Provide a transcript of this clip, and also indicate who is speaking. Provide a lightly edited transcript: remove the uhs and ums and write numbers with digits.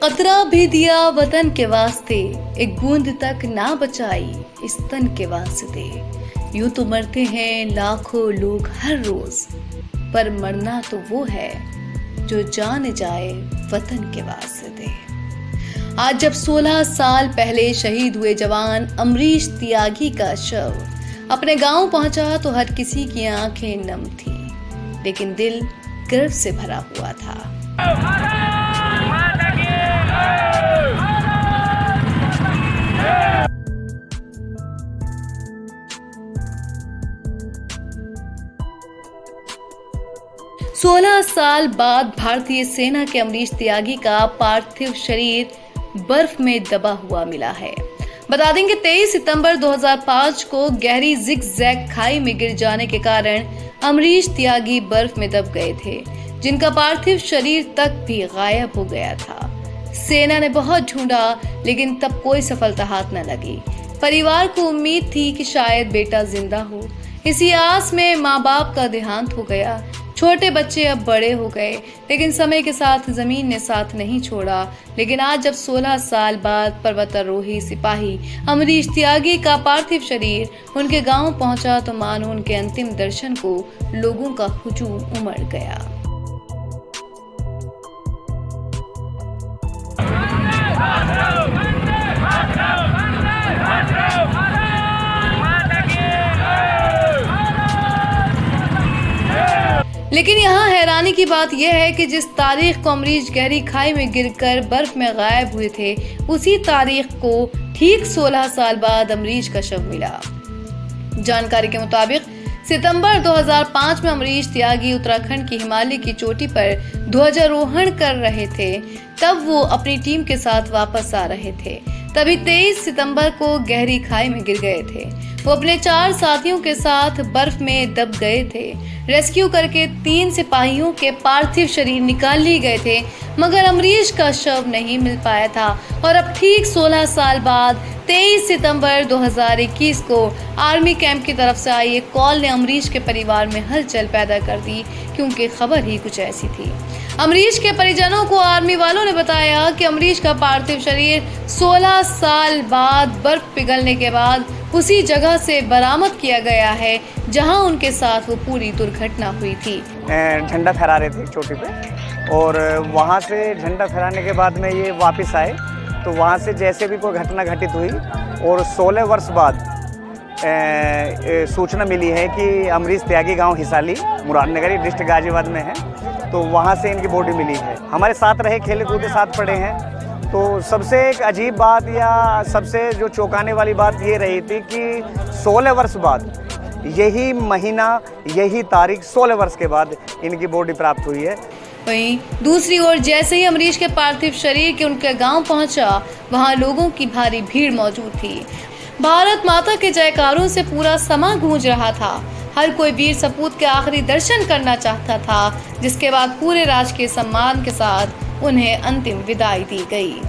Speaker 1: कतरा भी दिया वतन के वास्ते, एक बूंद तक ना बचाई इस तन के वास्ते। यूं तो मरते हैं लाखों लोग हर रोज, पर मरना तो वो है जो जान जाए वतन के वास्ते। आज जब 16 साल पहले शहीद हुए जवान अमरीश त्यागी का शव अपने गांव पहुंचा तो हर किसी की आंखें नम थी, लेकिन दिल गर्व से भरा हुआ था। 16 साल बाद भारतीय सेना के अमरीश त्यागी का पार्थिव शरीर बर्फ में दबा हुआ मिला है। बता दें कि 23 सितंबर 2005 को गहरी जिग-जैग खाई में गिर जाने के कारण अमरीश त्यागी बर्फ में दब गए थे, जिनका पार्थिव शरीर तक भी गायब हो गया था। सेना ने बहुत ढूंढा, लेकिन तब कोई सफलता हाथ न लगी। परिवार को उम्मीद थी कि शायद बेटा जिंदा हो। इसी आस में माँ बाप का देहांत हो गया। छोटे बच्चे अब बड़े हो गए, लेकिन समय के साथ जमीन ने साथ नहीं छोड़ा। लेकिन आज जब 16 साल बाद पर्वतारोही सिपाही अमरीश त्यागी का पार्थिव शरीर उनके गांव पहुंचा तो मानो उनके अंतिम दर्शन को लोगों का हुजूम उमड़ गया। लेकिन यहाँ हैरानी की बात यह है कि जिस तारीख को अमरीश गहरी खाई में गिरकर बर्फ में गायब हुए थे, उसी तारीख को ठीक 16 साल बाद अमरीश का शव मिला। जानकारी के मुताबिक सितंबर 2005 में अमरीश त्यागी उत्तराखंड की हिमालय की चोटी पर ध्वजारोहण कर रहे थे। तब वो अपनी टीम के साथ वापस आ रहे थे। तभी 23 सितंबर को गहरी खाई में गिर गए थे। वो अपने 4 साथियों के साथ बर्फ में दब गए थे। रेस्क्यू करके 3 सिपाहियों के पार्थिव शरीर निकाल लिए गए थे, मगर अमरीश का शव नहीं मिल पाया था। और अब ठीक 16 साल बाद 23 सितंबर 2021 को आर्मी कैंप की तरफ से आई एक कॉल ने अमरीश के परिवार में हलचल पैदा कर दी, क्योंकि खबर ही कुछ ऐसी थी। अमरीश के परिजनों को आर्मी वालों ने बताया कि अमरीश का पार्थिव शरीर 16 साल बाद बर्फ पिघलने के बाद उसी जगह से बरामद किया गया है जहां उनके साथ वो पूरी दुर्घटना हुई थी।
Speaker 2: झंडा फहरा रहे थे चोटी पे, और वहां से झंडा फहराने के बाद में ये वापस आए तो वहां से जैसे भी कोई घटना घटित हुई, और 16 वर्ष बाद सूचना मिली है कि अमरीश त्यागी गांव हिसाली मुरादनगर डिस्ट्रिक्ट गाजियाबाद में है, तो वहाँ से इनकी बॉडी मिली है। हमारे साथ रहे, खेले कूदे साथ पड़े हैं। तो सबसे एक अजीब बात या सबसे जो चौंकाने वाली बात ये रही थी कि 16 वर्ष बाद यही महीना, यही तारीख 16 वर्ष के बाद इनकी बॉडी प्राप्त हुई है।
Speaker 1: वहीं दूसरी ओर जैसे ही अमरीश के पार्थिव शरीर के उनके गांव पहुंचा, वहां लोगों की भारी भीड़ मौजूद थी। भारत माता के जयकारों से पूरा समा गूंज रहा था। हर कोई वीर सपूत के आखिरी दर्शन करना चाहता था, जिसके बाद पूरे राजकीय सम्मान के साथ उन्हें अंतिम विदाई दी गई।